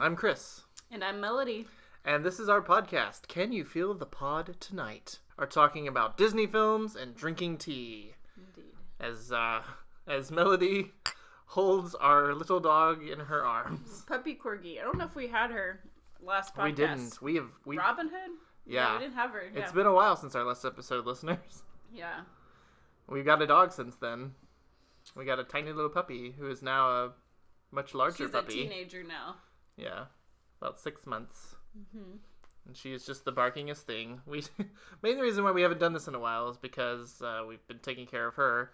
I'm Kris. And I'm Melody. And this is our podcast, Can You Feel the Pod Tonight? Are talking about Disney films and drinking tea. Indeed. As Melody holds our little dog in her arms. Puppy Corgi. I don't know if we had her last podcast. We didn't. We Robin Hood? Yeah. We didn't have her. Yeah. It's been a while since our last episode, listeners. Yeah. We've got a dog since then. We got a tiny little puppy who is now a much larger puppy. She's a teenager now. Yeah. About 6 months. Mm-hmm. And she is just the barkingest thing. Main reason why we haven't done this in a while is because we've been taking care of her.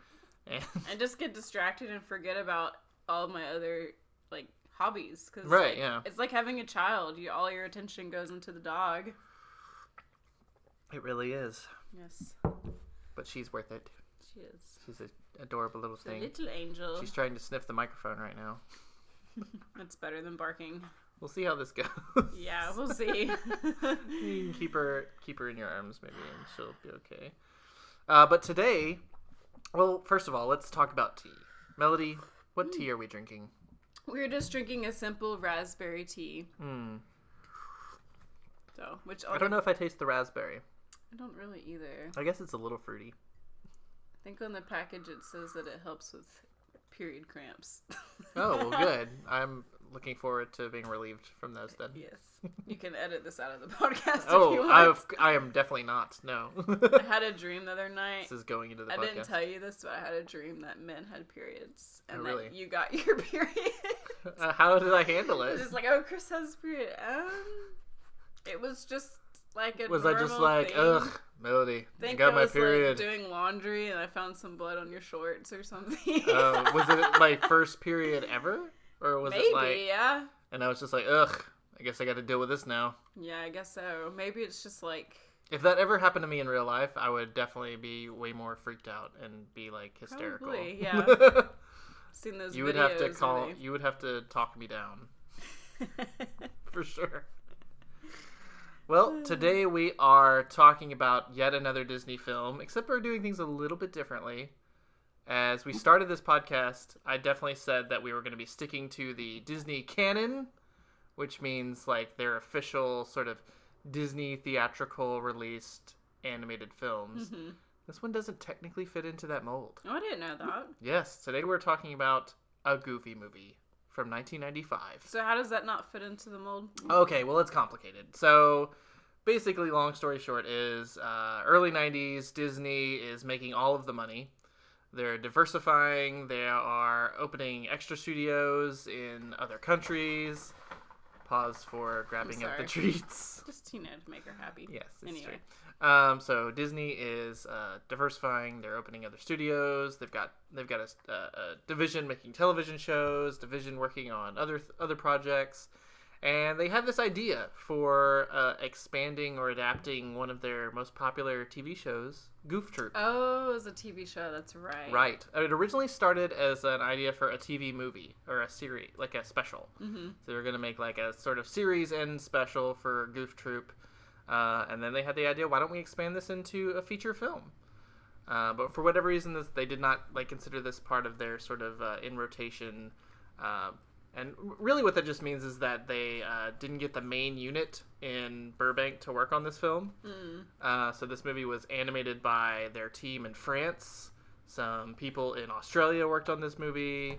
And I just get distracted and forget about all my other, hobbies. Cause, right, yeah. It's like having a child. All your attention goes into the dog. It really is. Yes. But she's worth it. She is. She's an adorable little thing. A little angel. She's trying to sniff the microphone right now. That's better than barking. We'll see how this goes. Yeah, we'll see. You can keep her in your arms maybe and she'll be okay. But today, well, first of all, let's talk about tea. Melody, what tea are we drinking? We're just drinking a simple raspberry tea. So, I don't know if I taste the raspberry. I don't really either. I guess it's a little fruity. I think on the package it says that it helps with period cramps. Oh, well, good. I'm looking forward to being relieved from those then. Yes. You can edit this out of the podcast if you want. I am definitely not. No. I had a dream the other night. This is going into the podcast. I didn't tell you this, but I had a dream that men had periods. And really? that you got your period. How did I handle it? Just like, oh, Kris has a period. It was just like a Was normal I just like, thing. ugh, Melody, I got my was period. Doing laundry and I found some blood on your shorts or something. Was it my first period ever? Or was Maybe, it like... yeah. And I was just like, ugh, I guess I got to deal with this now. Yeah, I guess so. Maybe it's just like... If that ever happened to me in real life, I would definitely be way more freaked out and be like hysterical. Probably, yeah. Seen those you videos. You would have to talk me down. For sure. Well, today we are talking about yet another Disney film, except we're doing things a little bit differently. As we started this podcast, I definitely said that we were going to be sticking to the Disney canon, which means like their official sort of Disney theatrical released animated films. Mm-hmm. This one doesn't technically fit into that mold. Oh, I didn't know that. Yes, today we're talking about a Goofy movie from 1995. So how does that not fit into the mold? Okay, well, it's complicated. So basically, long story short is early 90s, Disney is making all of the money. They're diversifying. They are opening extra studios in other countries. Pause for grabbing up the treats. Just to make her happy. Yes, it's anyway. True. So Disney is diversifying. They're opening other studios. They've got a division making television shows, division working on other projects, and they have this idea for expanding or adapting one of their most popular TV shows, Goof Troop. Oh, it was a TV show. That's right. Right. It originally started as an idea for a TV movie or a series, like a special. Mm-hmm. So they were going to make like a sort of series end special for Goof Troop. And then they had the idea, why don't we expand this into a feature film? But for whatever reason, they did not consider this part of their sort of in rotation. And really what that just means is that they didn't get the main unit in Burbank to work on this film. So this movie was animated by their team in France. Some people in Australia worked on this movie.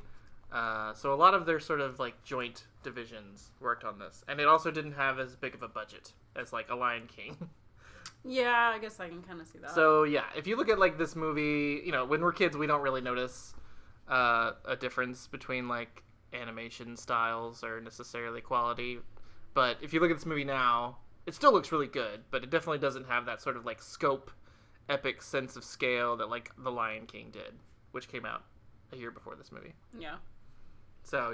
So a lot of their sort of joint divisions worked on this. And it also didn't have as big of a budget as a Lion King. Yeah, I guess I can kind of see that. So yeah, if you look at this movie, when we're kids, we don't really notice a difference between animation styles or necessarily quality. But if you look at this movie now, it still looks really good, but it definitely doesn't have that sort of scope, epic sense of scale that The Lion King did, which came out a year before this movie. Yeah. So,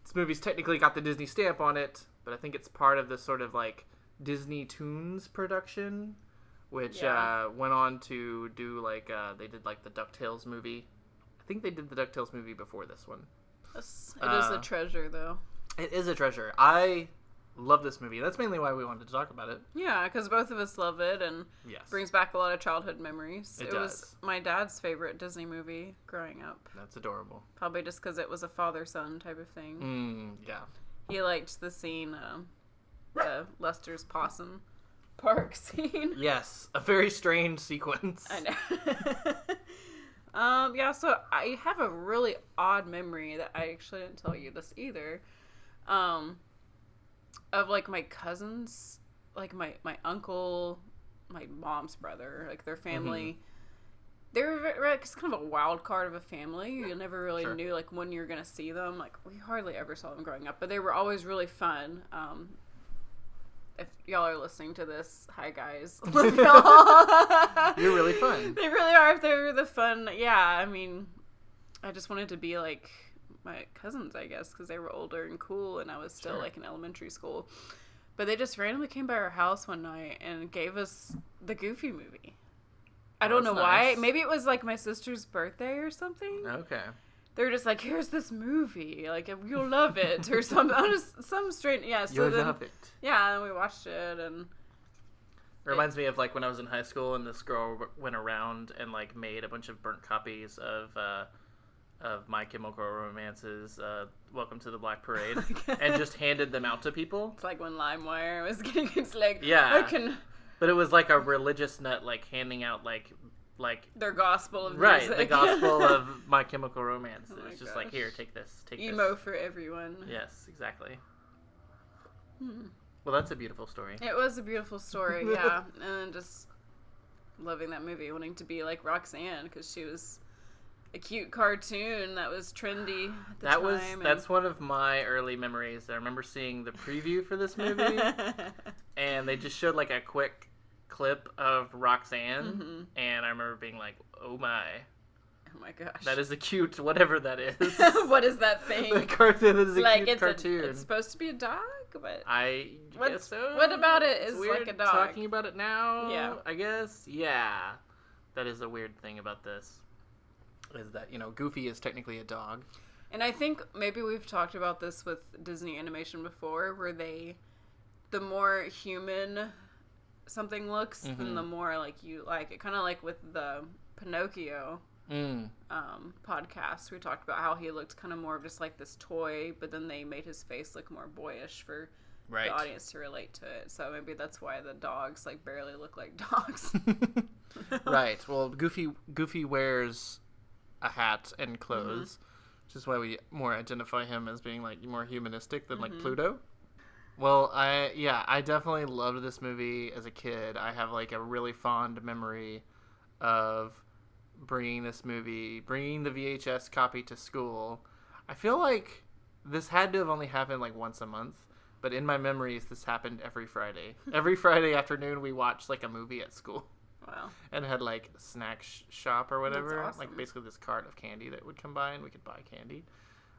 this movie's technically got the Disney stamp on it, but I think it's part of this sort of Disney Toons production, which went on to do they did the DuckTales movie. I think they did the DuckTales movie before this one. It is a treasure, though. It is a treasure. I love this movie. That's mainly why we wanted to talk about it. Yeah, because both of us love it, and brings back a lot of childhood memories. It was my dad's favorite Disney movie growing up. That's adorable. Probably just because it was a father-son type of thing. Yeah. he liked the scene, the Lester's Possum Park scene. Yes, a very strange sequence. I know. Yeah, so I have a really odd memory that I actually didn't tell you this either. Of like my cousins, like my uncle, my mom's brother, like their family. They were just kind of a wild card of a family. You never really knew like when you were gonna see them. Like we hardly ever saw them growing up, but they were always really fun. If y'all are listening to this, hi guys. Love y'all. You're really fun. They really are. They're the fun. Yeah, I mean, I just wanted to be like my cousins, I guess, because they were older and cool, and I was still like in elementary school. But they just randomly came by our house one night and gave us the Goofy movie. I don't know why. Maybe it was like my sister's birthday or something. Okay. They were just like, "Here's this movie, like you'll love it," or something. Some strange, yeah. So You'll love it. Yeah, and we watched it, and it reminds me of like when I was in high school and this girl went around and like made a bunch of burnt copies of My Chemical Romance's "Welcome to the Black Parade" and just handed them out to people. It's like when LimeWire was getting, it's like, yeah, but it was like a religious nut like handing out like their gospel of right, music. the gospel of My Chemical Romance. Oh It's just like, here, take this, emo for everyone. Yes, exactly. Well, that's a beautiful story. It was a beautiful story, yeah. And just loving that movie, wanting to be like Roxanne because she was a cute cartoon that was trendy at the time. That's one of my early memories. I remember seeing the preview for this movie, and they just showed like a quick clip of Roxanne, and I remember being like, oh my gosh, that is a cute whatever that is. What is that thing? The cartoon is like, cute cartoon. It's supposed to be a dog, but I guess so. What about it is weird like a dog? Talking about it now, yeah, I guess, yeah. That is a weird thing about this, is that, you know, Goofy is technically a dog. And I think maybe we've talked about this with Disney animation before, where the more human something looks, then the more like you like it. Kind of like with the Pinocchio podcast, we talked about how he looked kind of more of just like this toy, but then they made his face look more boyish for the audience to relate to it. So maybe that's why the dogs like barely look like dogs. Right. Well, Goofy wears a hat and clothes, which is why we more identify him as being like more humanistic than like Pluto. Well, I definitely loved this movie as a kid. I have like a really fond memory of bringing the VHS copy to school. I feel like this had to have only happened like once a month, but in my memories this happened every Friday. Every Friday afternoon we watched like a movie at school. Wow. And had like snack shop or whatever. That's awesome. Like basically this cart of candy that would come by and we could buy candy.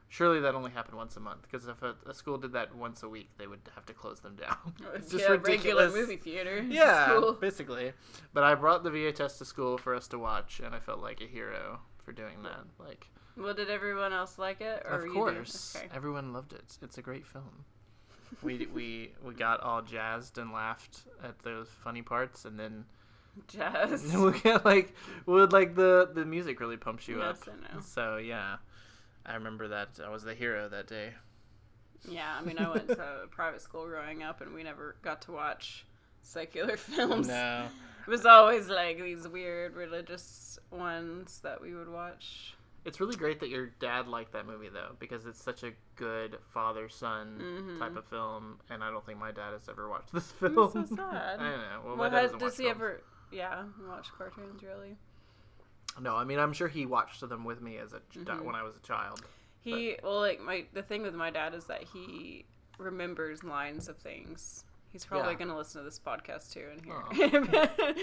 Surely that only happened once a month, because if a school did that once a week, they would have to close them down. It's just ridiculous. Regular movie theater. Yeah, basically. But I brought the VHS to school for us to watch, and I felt like a hero for doing that. Like, well, did everyone else like it? Or of course, everyone loved it. It's a great film. We got all jazzed and laughed at those funny parts, and then jazz. The music really pumps you up. I know. So yeah. I remember that I was the hero that day. Yeah, I mean, I went to a private school growing up, and we never got to watch secular films. No. It was always like these weird religious ones that we would watch. It's really great that your dad liked that movie, though, because it's such a good father-son type of film, and I don't think my dad has ever watched this film. That's so sad. I don't know. Well, my dad doesn't watch does he ever... Yeah, watch cartoons, really? No, I mean, I'm sure he watched them with me as when I was a child. The thing with my dad is that he remembers lines of things. He's probably going to listen to this podcast too and hear it.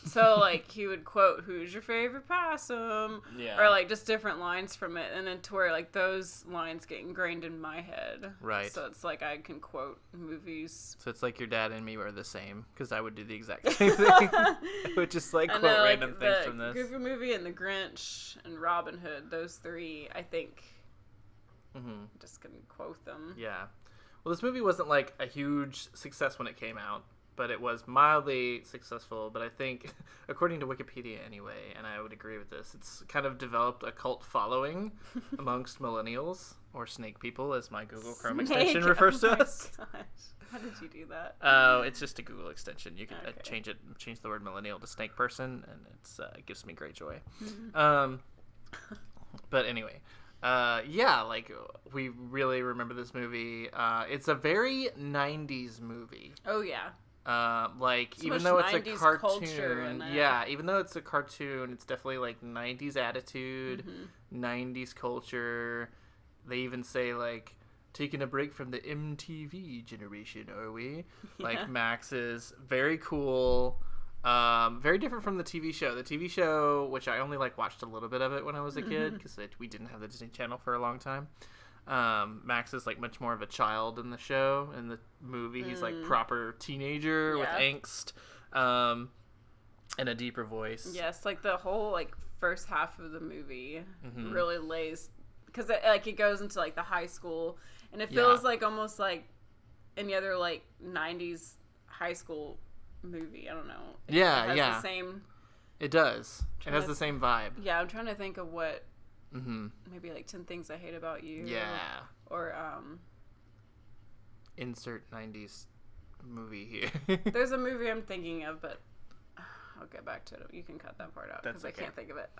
So like he would quote, "Who's your favorite possum?" Yeah. Or like just different lines from it, and then to where like those lines get ingrained in my head. Right. So it's like I can quote movies. So it's like your dad and me were the same, because I would do the exact same thing. I would just like quote random things from this. The Goofy movie and The Grinch and Robin Hood, those three, I think. Just can quote them. Yeah. Well, this movie wasn't like a huge success when it came out, but it was mildly successful. But I think, according to Wikipedia anyway, and I would agree with this, it's kind of developed a cult following amongst millennials. or snake people, as my Google Chrome Snake? extension refers to us. Gosh. How did you do that? Oh, it's just a Google extension. You can Okay. change the word millennial to snake person, and it gives me great joy. But anyway, yeah, like we really remember this movie. It's a very 90s movie. Oh yeah. Like So even much though it's a 90s cartoon, culture in it. yeah, even though it's a cartoon, it's definitely like 90s attitude, 90s culture. They even say like, taking a break from the MTV generation, are we? Yeah. Like Max is very cool. Very different from the TV show. The TV show, which I only like watched a little bit of it when I was a kid because we didn't have the Disney Channel for a long time. Max is like much more of a child in the show. In the movie, he's like proper teenager with angst, and a deeper voice. Yes, like the whole like first half of the movie really lays, because it goes into like the high school, and it feels like almost like any other like 90s high school movie. I don't know. It has the same. It does. It has the same vibe. Yeah, I'm trying to think of what. Maybe like 10 Things I Hate About You. Yeah. Or insert 90s movie here. There's a movie I'm thinking of, but I'll get back to it. You can cut that part out because I can't think of it.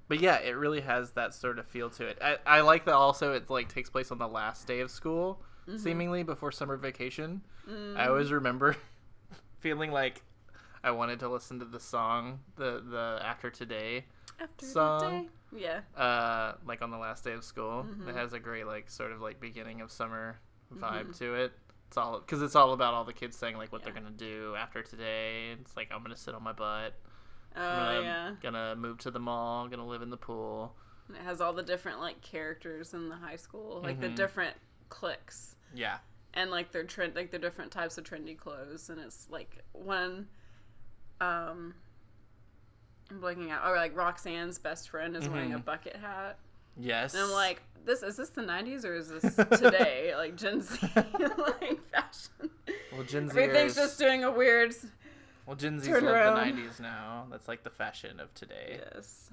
But yeah, it really has that sort of feel to it. I like that also it like takes place on the last day of school, seemingly before summer vacation. I always remember feeling like I wanted to listen to the song, the After Today song. Yeah. Like on the last day of school. It has a great like sort of like beginning of summer vibe to it. It's all about all the kids saying like what they're gonna do after today. It's like, I'm gonna sit on my butt. Gonna move to the mall. Gonna live in the pool. And it has all the different like characters in the high school, like the different cliques. Yeah. And like their trend, like the different types of trendy clothes, and it's like one. I'm blanking out. Or like Roxanne's best friend is wearing a bucket hat. Yes. And I'm like, is this the 90s or is this today? Like Gen Z like fashion. Well, Gen Z. Everything's just doing a weird. Well, Gen Z's love the 90s now. That's like the fashion of today. Yes.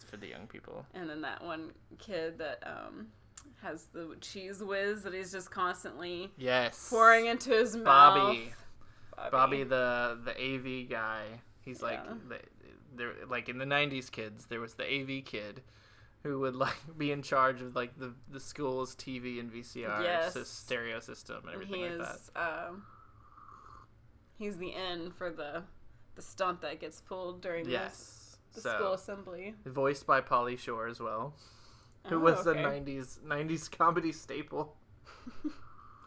For the young people. And then that one kid that has the cheese whiz that he's just constantly pouring into his mouth. Bobby, the AV guy. He's like there, like in the 90s kids, there was the AV kid who would like be in charge of like the school's TV and VCR stereo system and everything like that. He's the end for the stunt that gets pulled during the school assembly. Voiced by Pauly Shore as well, who was a 90s comedy staple.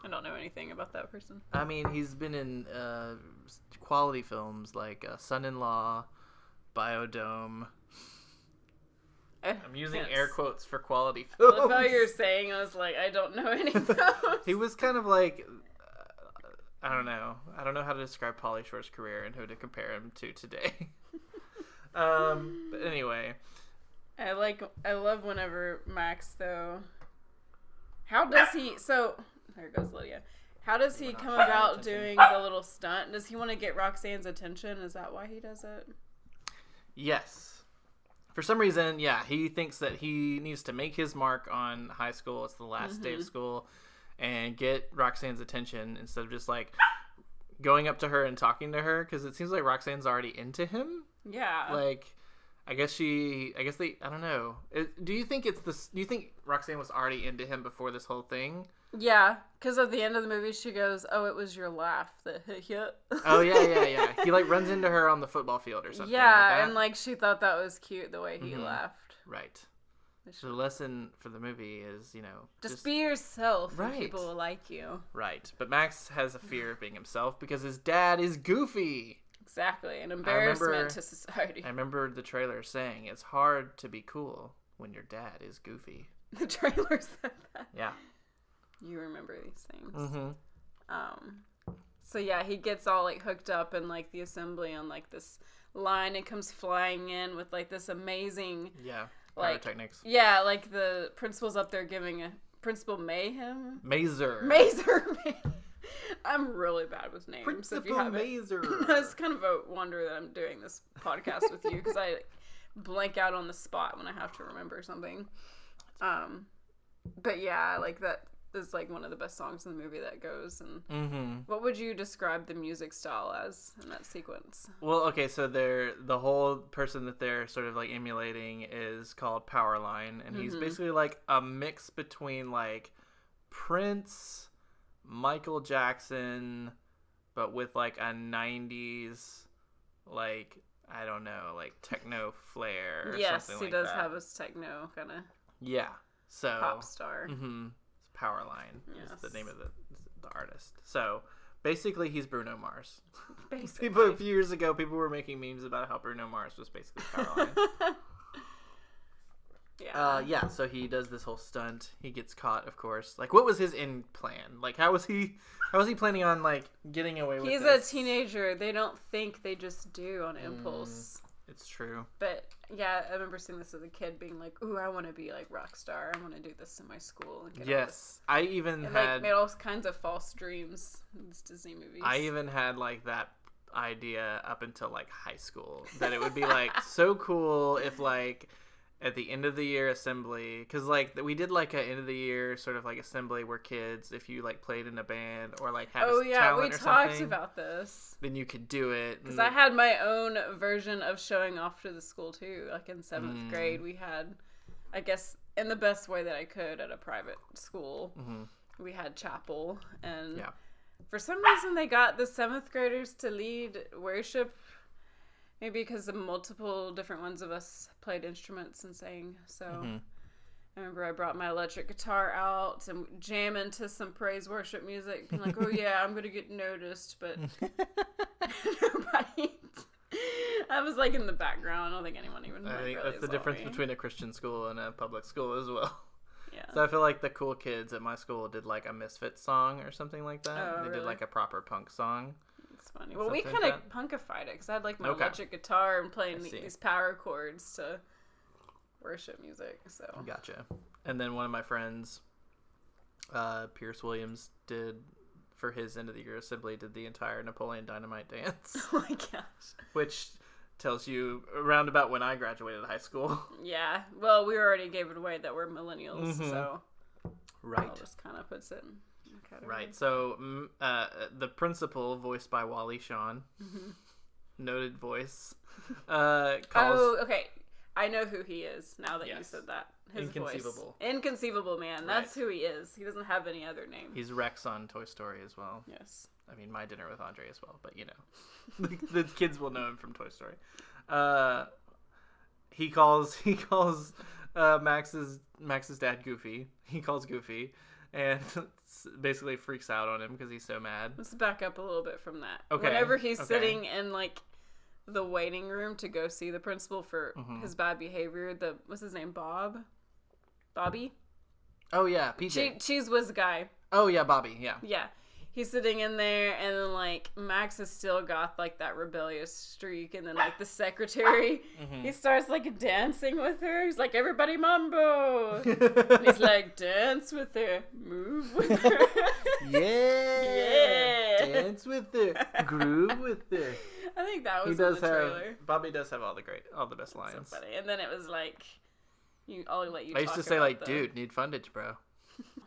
I don't know anything about that person. I mean, he's been in quality films like Son-in-Law, Biodome. I'm using air quotes for quality films. I love how you're saying. I was like, I don't know any of those. He was kind of like, I don't know how to describe Pauly Shore's career and who to compare him to today. But anyway, I love whenever Max though. How does he? So there goes Lydia. How does he come about doing the little stunt? Does he want to get Roxanne's attention? Is that why he does it? Yes. For some reason, yeah, he thinks that he needs to make his mark on high school. It's the last day of school, and get Roxanne's attention instead of just like going up to her and talking to her, because it seems like Roxanne's already into him. Yeah. Like, I don't know. Do you think Roxanne was already into him before this whole thing? Yeah, because at the end of the movie, she goes, "Oh, it was your laugh that hit you." Oh yeah. He like runs into her on the football field or something. Yeah, like that. and like she thought that was cute the way he laughed. Right. So the lesson for the movie is, just be yourself, right. And people will like you. Right, but Max has a fear of being himself because his dad is goofy. Exactly, an embarrassment to society. I remember the trailer saying it's hard to be cool when your dad is goofy. The trailer said that. Yeah. You remember these things. So yeah, he gets all like hooked up in like the assembly on like this line and comes flying in with like this amazing like pyrotechnics. Yeah, like the principal's up there giving a Principal Mayhem. Mazer. I'm really bad with names. Principal Mazer. It's kind of a wonder that I'm doing this podcast with you because I blank out on the spot when I have to remember something. But yeah, like that is like one of the best songs in the movie that goes. And what would you describe the music style as in that sequence? Well, okay, so the whole person that they're sort of like emulating is called Powerline, and he's basically like a mix between like Prince, Michael Jackson, but with like a 90s like, I don't know, like techno flair or yes, something like he does that. have his techno kind of so pop star. Powerline is the name of the artist. So basically he's Bruno Mars. Basically. A few years ago, people were making memes about how Bruno Mars was basically Powerline. Yeah, so he does this whole stunt. He gets caught, of course. Like, what was his end plan? Like, how was he planning on, like, getting away with He's this? a teenager. They don't think, they just do on impulse. It's true. But, yeah, I remember seeing this as a kid being like, ooh, I want to be, like, rock star. I want to do this in my school. And get Yes. I even and, had... like, made all kinds of false dreams in these Disney movies. I even had, like, that idea up until, like, high school. That it would be, like, so cool if, like... at the end of the year assembly, because like we did like an end of the year sort of like assembly where kids, if you like played in a band or like had a talent or something, talked about this, then you could do it. Because I had my own version of showing off to the school too. Like in 7th grade, we had, I guess, in the best way that I could at a private school, we had chapel, and for some reason they got the 7th graders to lead worship. Maybe because the multiple different ones of us played instruments and sang. So I remember I brought my electric guitar out and jamming to some praise worship music. Being like, oh yeah, I'm going to get noticed. But nobody... I was like in the background. I don't think anyone even I think really that's the difference between a Christian school and a public school as well. Yeah. So I feel like the cool kids at my school did like a Misfits song or something like that. Oh, they really? did like a proper punk song. It's funny. Well, we kind of punkified it because I had like my electric guitar and playing these power chords to worship music. So Gotcha. And then one of my friends, Pierce Williams, did for his end of the year assembly, did the entire Napoleon Dynamite dance. Oh my gosh. Which tells you around about when I graduated high school. Yeah. Well, we already gave it away that we're millennials, so right. That just kind of puts it in. Right. So the principal, voiced by Wally Shawn, noted voice, calls... Oh, okay. I know who he is now that you said that. His Inconceivable. Voice. Inconceivable Man. That's who he is. He doesn't have any other name. He's Rex on Toy Story as well. Yes. I mean, My Dinner with Andre as well, but you know, the kids will know him from Toy Story. He calls Max's dad Goofy. He calls Goofy, and basically freaks out on him because he's so mad. Let's back up a little bit from that. Okay. Whenever he's sitting in like the waiting room to go see the principal for his bad behavior, what's his name? Bobby? Oh yeah, PJ. Cheese Whiz guy. Oh yeah, Bobby. Yeah. Yeah. He's sitting in there, and then, like, Max has still got, like, that rebellious streak, and then, like, the secretary, he starts, like, dancing with her. He's like, everybody mambo! And he's like, dance with her, move with her. Yeah! Dance with her, groove with her. I think that was in the trailer. Bobby does have all the best lines. So funny. And then it was like, I'll let you I used to say, like, dude, need fundage, bro.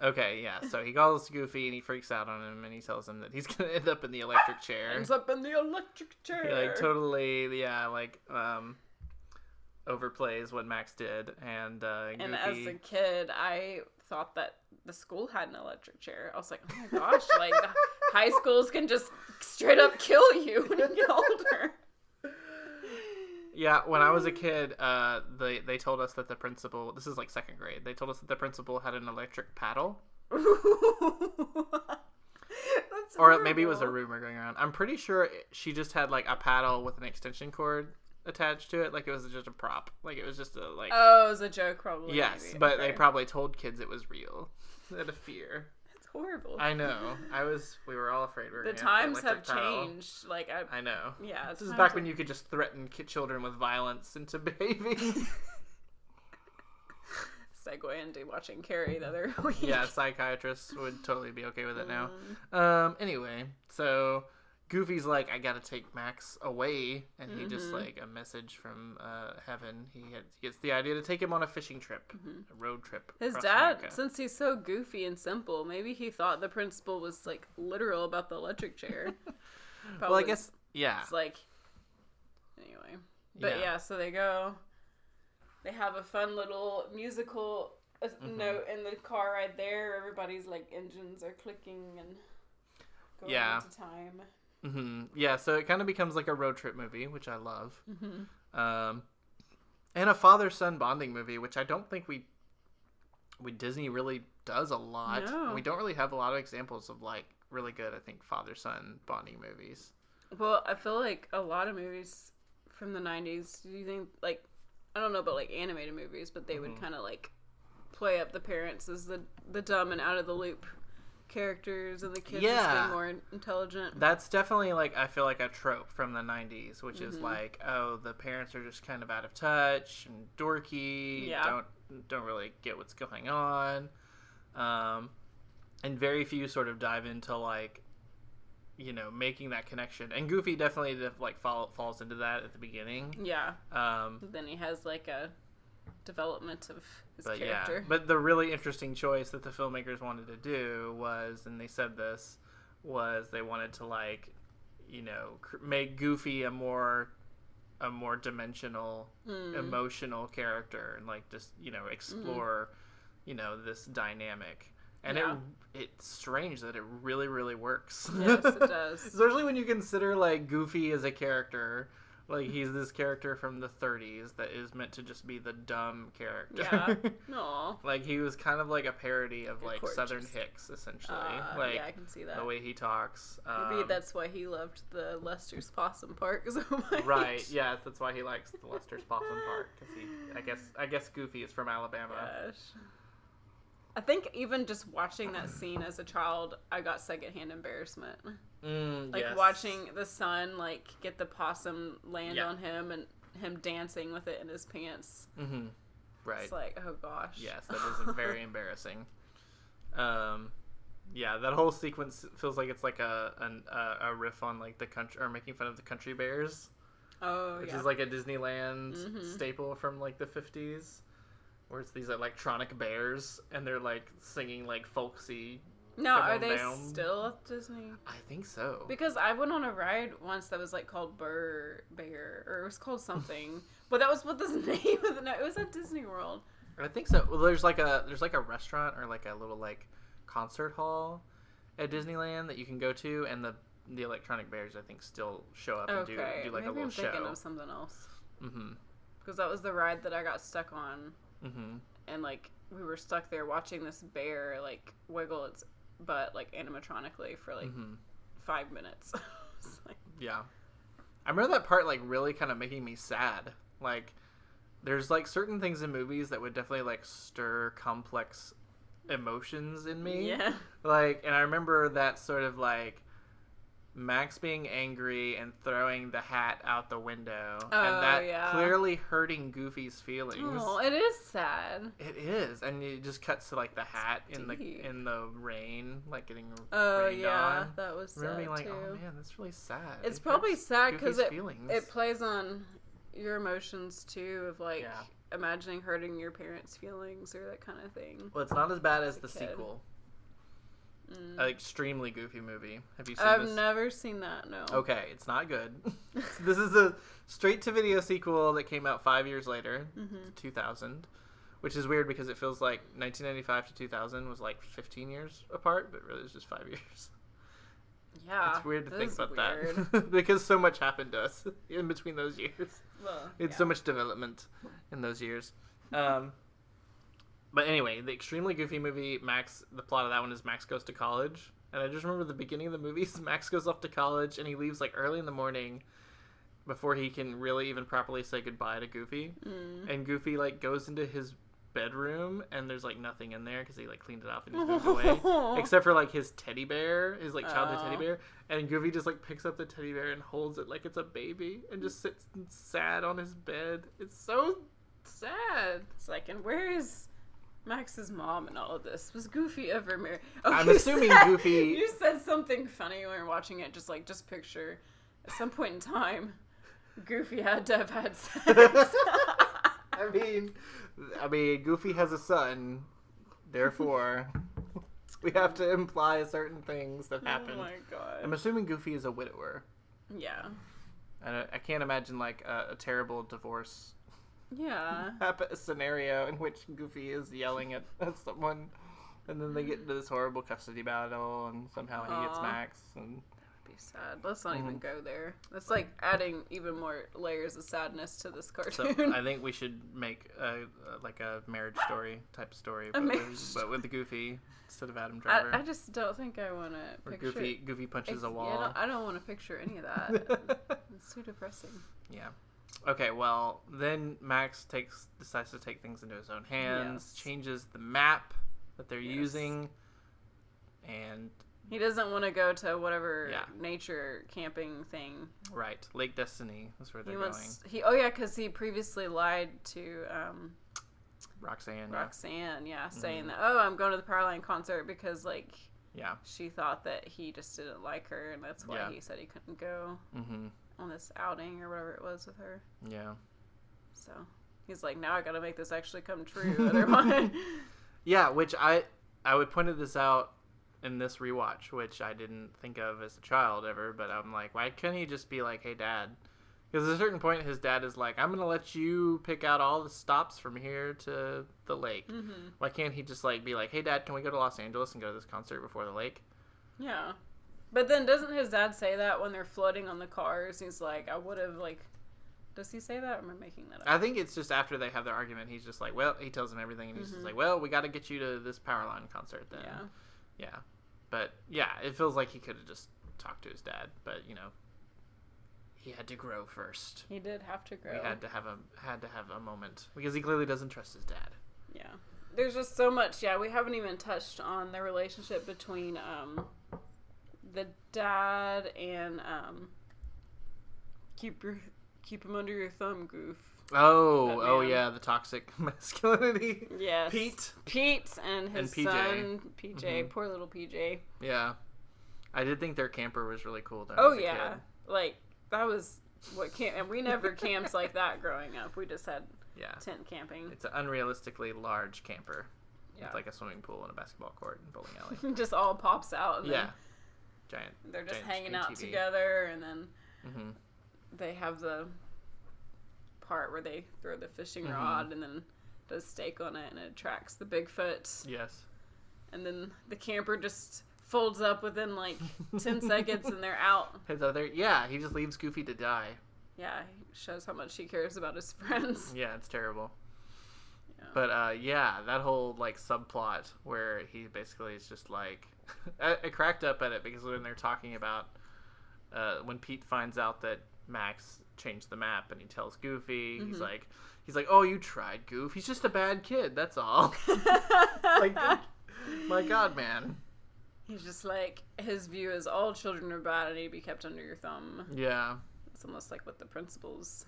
Okay, yeah. So he calls Goofy and he freaks out on him and he tells him that he's gonna end up in the electric chair. Ends up in the electric chair. He like totally, overplays what Max did, and Goofy... And as a kid, I thought that the school had an electric chair. I was like, oh my gosh, like high schools can just straight up kill you when you get older. Yeah, when I was a kid, they told us that the principal, this is like 2nd grade, they told us that the principal had an electric paddle. That's or horrible. maybe it was a rumor going around. I'm pretty sure she just had like a paddle with an extension cord attached to it. Like it was just a prop. Like it was just a like... Oh, it was a joke probably. Yes, maybe. but they probably told kids it was real. Out of fear. That's horrible. I know. We were all afraid we were the gonna times have have paddle. changed. Like I know. Yeah. This is back when you could just threaten children with violence into behaving. Segue into watching Carrie the other week. Yeah, psychiatrists would totally be okay with it now. Anyway, so Goofy's like, I gotta take Max away, and he just like a message from heaven. He gets the idea to take him on a fishing trip, a road trip. His dad, since he's so goofy and simple, maybe he thought the principal was like literal about the electric chair. Well, I guess It's like anyway, but so they go. They have a fun little musical note in the car ride there. Everybody's like engines are clicking and going into time. Yeah, so it kind of becomes like a road trip movie, which I love. And a father-son bonding movie, which I don't think we Disney really does a lot. No. We don't really have a lot of examples of like really good, I think, father-son bonding movies. Well, I feel like a lot of movies from the 90s, do you think, like, I don't know about like animated movies, but they would kind of like play up the parents as the dumb and out of the loop characters, and the kids just being more intelligent. That's definitely like, I feel like a trope from the 90s, which is like, oh, the parents are just kind of out of touch and dorky, don't really get what's going on, and very few sort of dive into like, you know, making that connection. And Goofy definitely like falls into that at the beginning. Then he has like a development of his character. But the really interesting choice that the filmmakers wanted to do was, and they said this, was they wanted to like, you know, make Goofy a more dimensional, emotional character, and like just, you know, explore, you know, this dynamic. And it's strange that it really, really works. Yes, it does. Especially when you consider like Goofy as a character. Like, he's this character from the 30s that is meant to just be the dumb character. Yeah. Aww. Like, he was kind of like a parody of, like, Southern Hicks, essentially. Like, yeah, I can see that. The way he talks. Maybe that's why he loved the Lester's Possum Park so much. Right, yeah, that's why he likes the Lester's Possum Park. Because I guess Goofy is from Alabama. Gosh. I think even just watching that scene as a child, I got secondhand embarrassment. Watching the son like get the possum land on him and him dancing with it in his pants. Right. It's like, oh gosh. Yes, that is very embarrassing. Yeah, that whole sequence feels like it's like a riff on like the country, or making fun of the Country Bears. Which is like a Disneyland staple from like the 50s. Where it's these electronic bears, and they're like singing like folksy. No, are they still at Disney? I think so. Because I went on a ride once that was like called Bear, or it was called something, but that was what the name of the. No, it was at Disney World. I think so. Well, there's like a restaurant or like a little like concert hall at Disneyland that you can go to, and the electronic bears I think still show up and do like a little show. Maybe I'm thinking of something else. Because that was the ride that I got stuck on. And like we were stuck there watching this bear like wiggle its butt like animatronically for like 5 minutes. Yeah, I remember that part like really kind of making me sad. Like there's like certain things in movies that would definitely like stir complex emotions in me. Yeah. Like, and I remember that sort of like Max being angry and throwing the hat out the window, and that clearly hurting Goofy's feelings. Oh, it is sad. It is, and it just cuts to like the hat in the rain, like getting rained on. That was sad. Remember being like, too. oh man, that's really sad. It's probably sad because it plays on your emotions too, of like imagining hurting your parents' feelings or that kind of thing. Well, it's not as bad as the sequel. An extremely goofy movie. Have you seen this? I've never seen that, no. Okay, it's not good. This is a straight-to-video sequel that came out 5 years later, 2000, which is weird because it feels like 1995 to 2000 was like 15 years apart, but really it's just 5 years. Yeah. It's weird to think about that because so much happened to us in between those years. Well, it's so much development in those years. But anyway, the extremely goofy movie, Max, the plot of that one is Max goes to college. And I just remember the beginning of the movie, Max goes off to college and he leaves like early in the morning before he can really even properly say goodbye to Goofy. And Goofy like goes into his bedroom and there's like nothing in there because he like cleaned it off and just moved away. Except for like his teddy bear, his like childhood teddy bear. And Goofy just like picks up the teddy bear and holds it like it's a baby and just sits sad on his bed. It's so sad. It's like, and where is Max's mom and all of this. Was Goofy ever married? Oh, I'm assuming Goofy... You said something funny when we were watching it. Just picture, at some point in time, Goofy had to have had sex. I mean, Goofy has a son. Therefore, we have to imply certain things that happen. Oh my god. I'm assuming Goofy is a widower. Yeah. I can't imagine, like, a terrible divorce scenario in which Goofy is yelling at someone, and then they get into this horrible custody battle, and somehow he gets Max. And that would be sad. Let's not even go there. That's like adding even more layers of sadness to this cartoon. So I think we should make a Marriage Story type story, but with Goofy instead of Adam Driver. I just don't think I want to picture. Goofy punches a wall. Yeah, I don't want to picture any of that. It's too depressing. Yeah. Okay, well, then Max decides to take things into his own hands, changes the map that they're using, and... He doesn't want to go to whatever nature camping thing. Right. Lake Destiny is where they're going. Because he previously lied to... Roxanne, saying that, I'm going to the Powerline concert because, like... Yeah. She thought that he just didn't like her, and that's why he said he couldn't go. Mm-hmm. On this outing or whatever it was with her. Yeah. So he's like, now I gotta make this actually come true. Otherwise. Yeah, which I would pointed this out in this rewatch, which I didn't think of as a child ever, but I'm like, why couldn't he just be like, hey, Dad? Because at a certain point, his dad is like, I'm gonna let you pick out all the stops from here to the lake. Mm-hmm. Why can't he just like be like, hey, Dad, can we go to Los Angeles and go to this concert before the lake? Yeah. But then doesn't his dad say that when they're floating on the cars? He's like, I would have, like... Does he say that, or am I making that up? I think it's just after they have their argument, he's just like, well, he tells them everything, and he's just like, well, we got to get you to this Powerline concert then. Yeah. Yeah. But, yeah, it feels like he could have just talked to his dad, but, you know, he had to grow first. He did have to grow. He had to have a moment, because he clearly doesn't trust his dad. Yeah. There's just so much, we haven't even touched on the relationship between, the dad and keep him under your thumb, Goof. Yeah, the toxic masculinity. Yes. Pete and his PJ. son, PJ. Mm-hmm. Poor little PJ. Yeah. I did think their camper was really cool though. Oh yeah. Kid. Like that was what and we never camped like that growing up. We just had tent camping. It's an unrealistically large camper. Yeah. It's like a swimming pool and a basketball court and bowling alley. Just all pops out. And Giant. They're just giant hanging out TV. together, and then they have the part where they throw the fishing rod and then does stake on it, and it attracts the Bigfoot. Yes. And then the camper just folds up within like 10 seconds, and they're out. He just leaves Goofy to die. Yeah, he shows how much he cares about his friends. Yeah, it's terrible. Yeah. But that whole like subplot where he basically is just like. I cracked up at it because when they're talking about when Pete finds out that Max changed the map and he tells Goofy, he's like, oh, you tried, Goof. He's just a bad kid. That's all. Like, my God, man. He's just like, his view is all children are bad and need to be kept under your thumb. Yeah. It's almost like what the principal's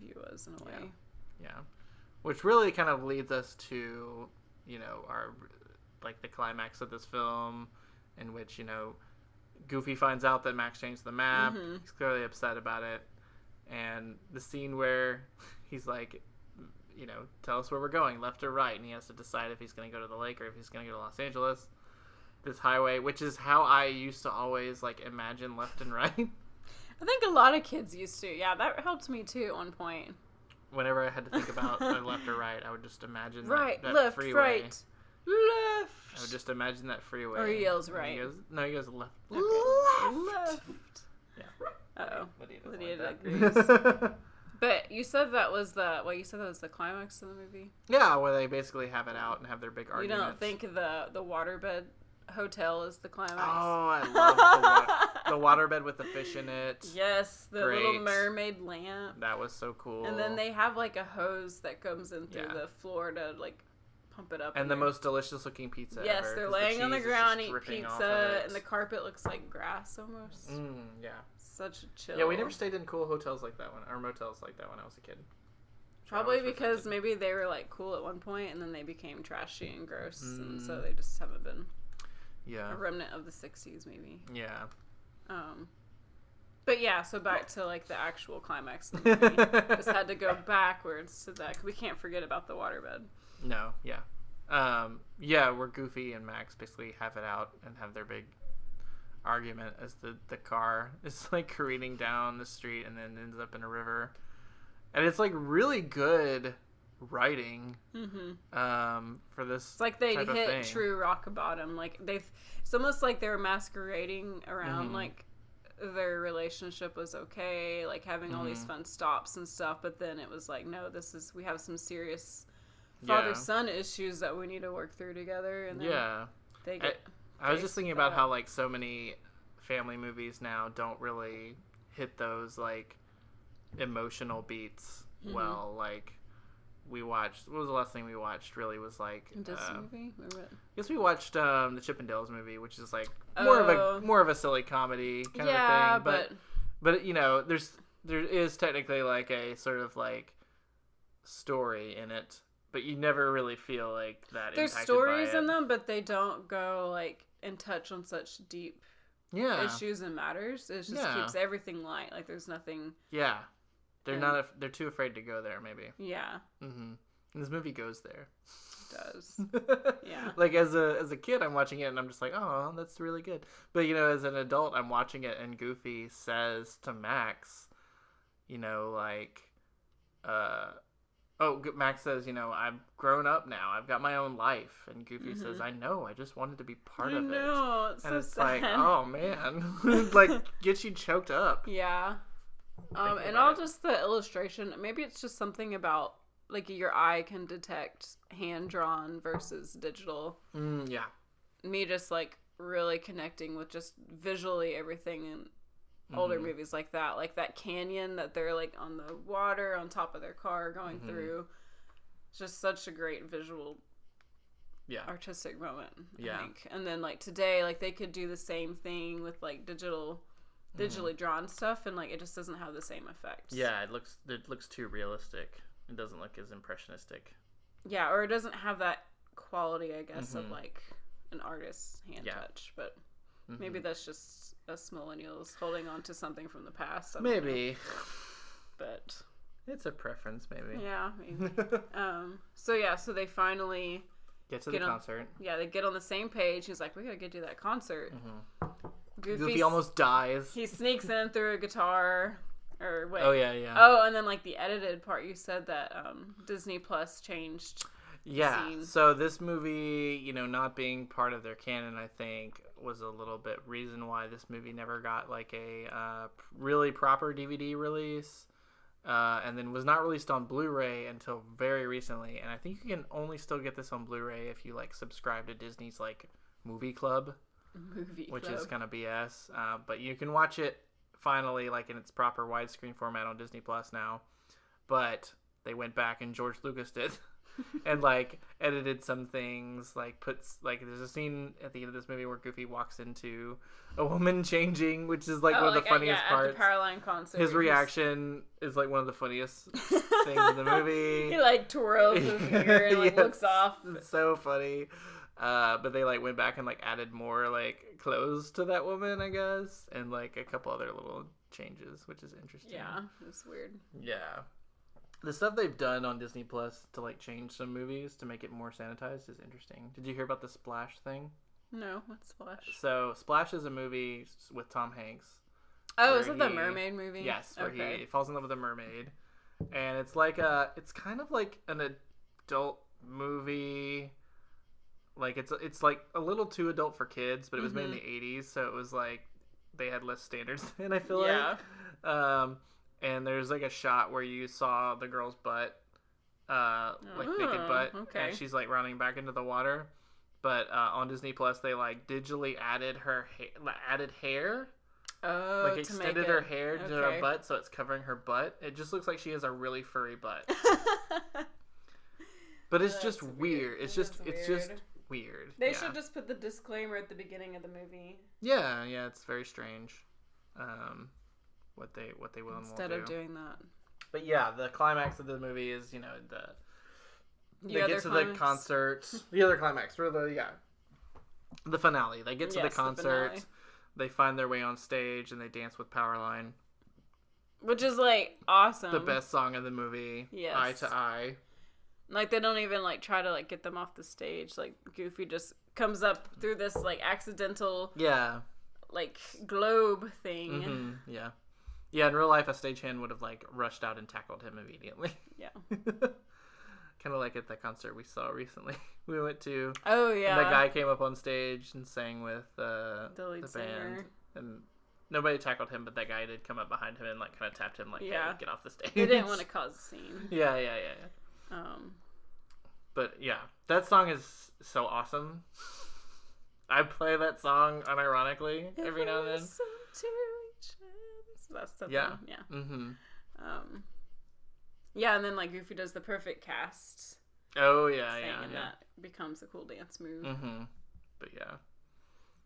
view was in a way. Yeah. Which really kind of leads us to, our... like the climax of this film in which, Goofy finds out that Max changed the map. He's clearly upset about it. And the scene where he's like, tell us where we're going, left or right. And he has to decide if he's going to go to the lake or if he's going to go to Los Angeles. This highway, which is how I used to always like imagine left and right. I think a lot of kids used to. Yeah, that helped me too at one point. Whenever I had to think about left or right, I would just imagine right, that left, freeway. Right. Left. I would just imagine that freeway. Or he yells right. He goes left. Okay. Left. Yeah. Uh-oh. Lydia agrees. But you said that was the climax of the movie? Yeah, where they basically have it out and have their big arguments. You don't think the waterbed hotel is the climax? Oh, I love the waterbed with the fish in it. Yes, the little mermaid lamp. That was so cool. And then they have like a hose that comes in through the floor to like pump it up. And the most delicious looking pizza yes, ever. they're laying on the ground eating pizza, and the carpet looks like grass almost. Yeah. Such a chill. Yeah, we never stayed in cool hotels like that one, or motels like that when I was a kid. Probably because maybe they were like cool at one point and then they became trashy and gross, and so they just haven't been. Yeah. A remnant of the 60s, maybe. Yeah. But yeah, so back to like the actual climax of the movie. Just had to go backwards to that. We can't forget about the waterbed. No, yeah. Yeah, where Goofy and Max basically have it out and have their big argument as the car is like careening down the street and then ends up in a river. And it's like really good writing for this. It's like they hit true rock bottom. Like it's almost like they were masquerading around like their relationship was okay, like having all these fun stops and stuff, but then it was like, no, we have some serious father-son issues that we need to work through together, and then they get I was just thinking about how like so many family movies now don't really hit those like emotional beats well. Like we watched, what was the last thing we watched really was like a Disney movie? I guess we watched the Chippendales movie, which is like more of a silly comedy kind of thing, but you know there is technically like a sort of like story in it, but you never really feel like that there's stories in them, but they don't go like and touch on such deep issues and matters. It just keeps everything light. Like there's nothing. Yeah. They're too afraid to go there, maybe. Yeah. And this movie goes there. It does. Yeah. Like as a kid, I'm watching it and I'm just like, oh, that's really good. But you know, as an adult, I'm watching it and Goofy says to Max, you know, like, Max says, you know, I've grown up now. I've got my own life. And Goofy says, I know. I just wanted to be part of it. No, it's and so it's sad. like, oh man, like gets you choked up. Yeah. And all just the illustration, maybe it's just something about like your eye can detect hand drawn versus digital. Yeah. Me just like really connecting with just visually everything in older movies like that canyon that they're like on the water on top of their car going through. It's just such a great visual artistic moment, I think. And then like today, like they could do the same thing with like digitally drawn stuff, and like it just doesn't have the same effect. Yeah, it looks too realistic. It doesn't look as impressionistic. Yeah, or it doesn't have that quality, I guess, of like an artist's hand touch. But maybe that's just us millennials holding on to something from the past. Maybe. But it's a preference, maybe. Yeah, maybe. So they finally get to the concert. Yeah, they get on the same page. He's like, we gotta get to that concert. Goofy almost dies. He sneaks in through a guitar. Or wait. Oh, yeah. Oh, and then like the edited part, you said that Disney Plus changed. Yeah. So this movie, you know, not being part of their canon, I think, was a little bit reason why this movie never got like a really proper DVD release. And then was not released on Blu-ray until very recently. And I think you can only still get this on Blu-ray if you like subscribe to Disney's like movie club. Which is kind of BS, but you can watch it finally like in its proper widescreen format on Disney Plus now. But they went back and George Lucas did and like edited some things, like puts like there's a scene at the end of this movie where Goofy walks into a woman changing, which is like one of the funniest parts. At the Powerline concert. His reaction is like one of the funniest things in the movie. He like twirls his ear and like looks off. It's so funny. But they like went back and like added more like clothes to that woman, I guess, and like a couple other little changes, which is interesting. Yeah, it's weird. Yeah, the stuff they've done on Disney Plus to like change some movies to make it more sanitized is interesting. Did you hear about the Splash thing? No, what's Splash? So Splash is a movie with Tom Hanks. Oh, is it the mermaid movie? Yes, where he falls in love with a mermaid, and it's like it's kind of like an adult movie. Like it's like a little too adult for kids, but it was made in the 80s, so it was like they had less standards than I feel like. And there's like a shot where you saw the girl's butt, like naked butt, and she's like running back into the water. But on Disney Plus, they like digitally added hair. Oh, like extended her hair to her butt, so it's covering her butt. It just looks like she has a really furry butt. But it's just weird. It's just weird. They should just put the disclaimer at the beginning of the movie. Yeah, it's very strange. What they will and won't do. Instead of doing that. But yeah, the climax of the movie is, you know, they get to climax? the concert. The other climax, for the finale. They get to the concert. They find their way on stage and they dance with Powerline. Which is, like, awesome. The best song of the movie. Yes. Eye to Eye. Like, they don't even, like, try to, like, get them off the stage. Like, Goofy just comes up through this, like, accidental... Yeah. Like, globe thing. Mm-hmm. Yeah. Yeah, in real life, a stagehand would have, like, rushed out and tackled him immediately. Yeah. Kind of like at that concert we saw recently. We went to... Oh, yeah. And that guy came up on stage and sang with the lead singer. Band. And nobody tackled him, but that guy did come up behind him and, like, kind of tapped him, like, hey, get off the stage. They didn't want to cause a scene. Yeah. But, yeah. That song is so awesome. I play that song unironically every now and then. That's the yeah. Thing. Yeah. Mm-hmm. Yeah, and then like Goofy does the perfect cast. Oh yeah, and that becomes a cool dance move. Mm-hmm. But yeah.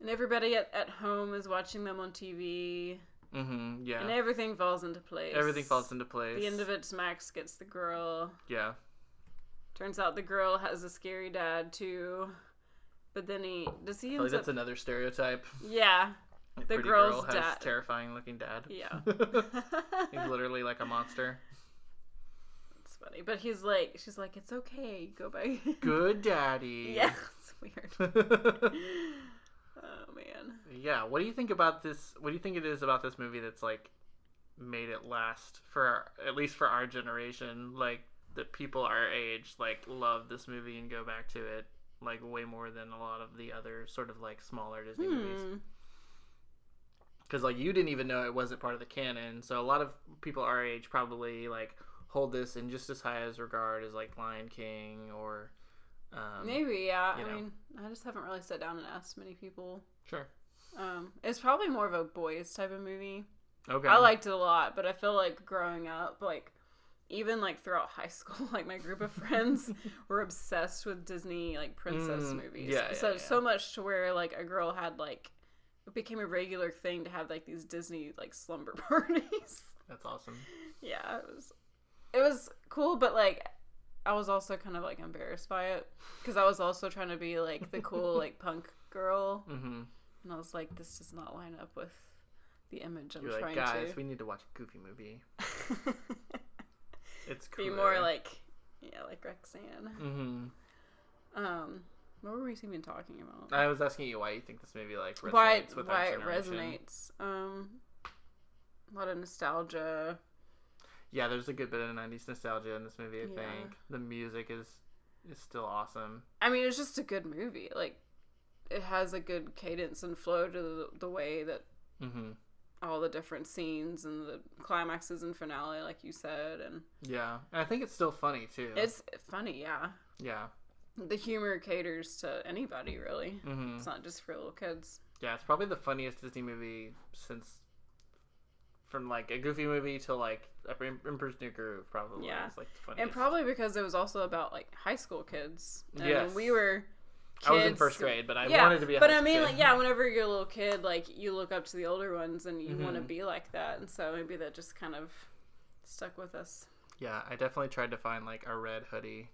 And everybody at home is watching them on TV. Mm-hmm. Yeah. And everything falls into place. Everything falls into place. The end of it, Max gets the girl. Yeah. Turns out the girl has a scary dad too. But then he that's another stereotype. Yeah. The girl's girl dad has terrifying looking dad. Yeah. He's literally like a monster. It's funny. But she's like, it's okay. Go back. Good daddy. Yeah. It's weird. Oh man. Yeah. What do you think about this? What do you think it is about this movie that's like made it last at least for our generation? Like that people our age like love this movie and go back to it. Like way more than a lot of the other sort of like smaller Disney movies. Because like you didn't even know it wasn't part of the canon, so a lot of people our age probably like hold this in just as high as regard as like Lion King or maybe I mean I just haven't really sat down and asked many people. Sure. It's probably more of a boys type of movie. Okay. I liked it a lot, but I feel like growing up like. Even, like, throughout high school, like, my group of friends were obsessed with Disney, like, princess movies. So much to where, like, a girl had, like, it became a regular thing to have, like, these Disney, like, slumber parties. That's awesome. Yeah, it was cool, but, like, I was also kind of, like, embarrassed by it. Because I was also trying to be, like, the cool, like, punk girl. Mm-hmm. And I was like, this does not line up with the image I'm trying to. Guys, we need to watch a Goofy movie. It's cool. Be more like Roxanne. Mm-hmm. What were we even talking about? I was asking you why you think this movie like resonates with our generation. Why it resonates. A lot of nostalgia. Yeah, there's a good bit of 90s nostalgia in this movie, I think. The music is still awesome. I mean, it's just a good movie. Like, it has a good cadence and flow to the way that all the different scenes and the climaxes and finale, like you said. And yeah, and I think it's still funny, too. It's funny, yeah. Yeah. The humor caters to anybody, really. Mm-hmm. It's not just for little kids. Yeah, it's probably the funniest Disney movie since... From, like, a Goofy movie to, like, Emperor's New Groove, probably. Yeah. It's, like, the funniest. And probably because it was also about, like, high school kids. And yes. we were kids. I was in first grade, but I wanted to be a high school kid. Like, yeah, whenever you're a little kid, like, you look up to the older ones and you want to be like that. And so maybe that just kind of stuck with us. Yeah, I definitely tried to find, like, a red hoodie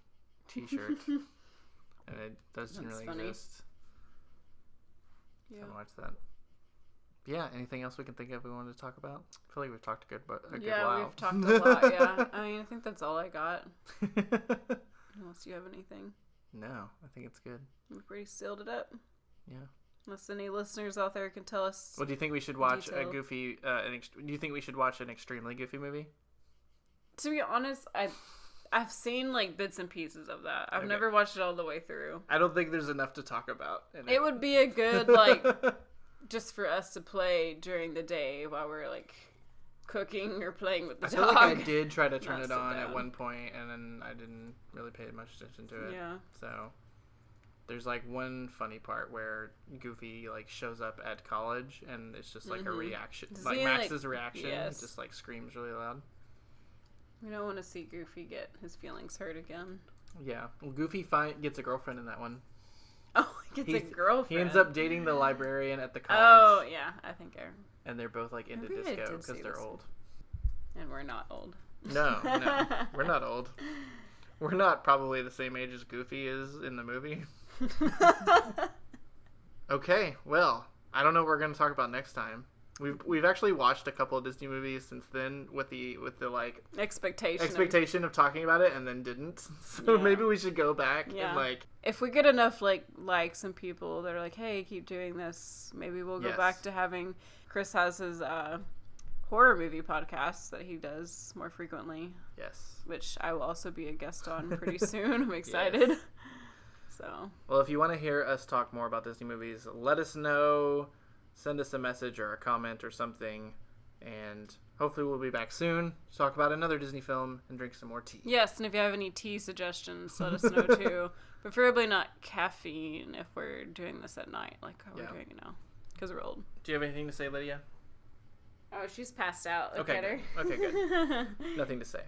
t-shirt. And it doesn't really exist. Yeah. So watch that. Yeah, anything else we can think of we wanted to talk about? I feel like we've talked a good while. Yeah, we've talked a lot, yeah. I mean, I think that's all I got. Unless you have anything. No, I think it's good. We pretty sealed it up. Yeah. Unless any listeners out there can tell us. Well, do you think we should watch a Goofy, do you think we should watch an extremely Goofy movie? To be honest, I've seen, like, bits and pieces of that. I've never watched it all the way through. I don't think there's enough to talk about. It would be a good, like... just for us to play during the day while we're, like, cooking or playing with the dog. I feel like I did try to turn it on at one point, and then I didn't really pay much attention to it. Yeah. So, there's, like, one funny part where Goofy, like, shows up at college, and it's just, like, a reaction. Like, Max's reaction. Yes. Just, like, screams really loud. We don't want to see Goofy get his feelings hurt again. Yeah. Well, Goofy gets a girlfriend in that one. Oh, he gets a girlfriend. He ends up dating the librarian at the college. Oh, yeah. I think And they're both, like, into disco because they're old. And we're not old. No, we're not old. We're not probably the same age as Goofy is in the movie. Okay, well, I don't know what we're going to talk about next time. We've actually watched a couple of Disney movies since then with the like expectation of talking about it, and then didn't. So maybe we should go back and like, if we get enough likes and people that are like, hey, keep doing this, maybe we'll go back to having. Kris has his horror movie podcast that he does more frequently. Yes. Which I will also be a guest on pretty soon. I'm excited. Yes. So. Well, if you want to hear us talk more about Disney movies, let us know. Send us a message or a comment or something. And hopefully we'll be back soon to talk about another Disney film and drink some more tea. Yes, and if you have any tea suggestions, let us know too. Preferably not caffeine if we're doing this at night, like how we're doing it now. Because we're old. Do you have anything to say, Lydia? Oh, she's passed out. Okay, good. Okay, good. Nothing to say.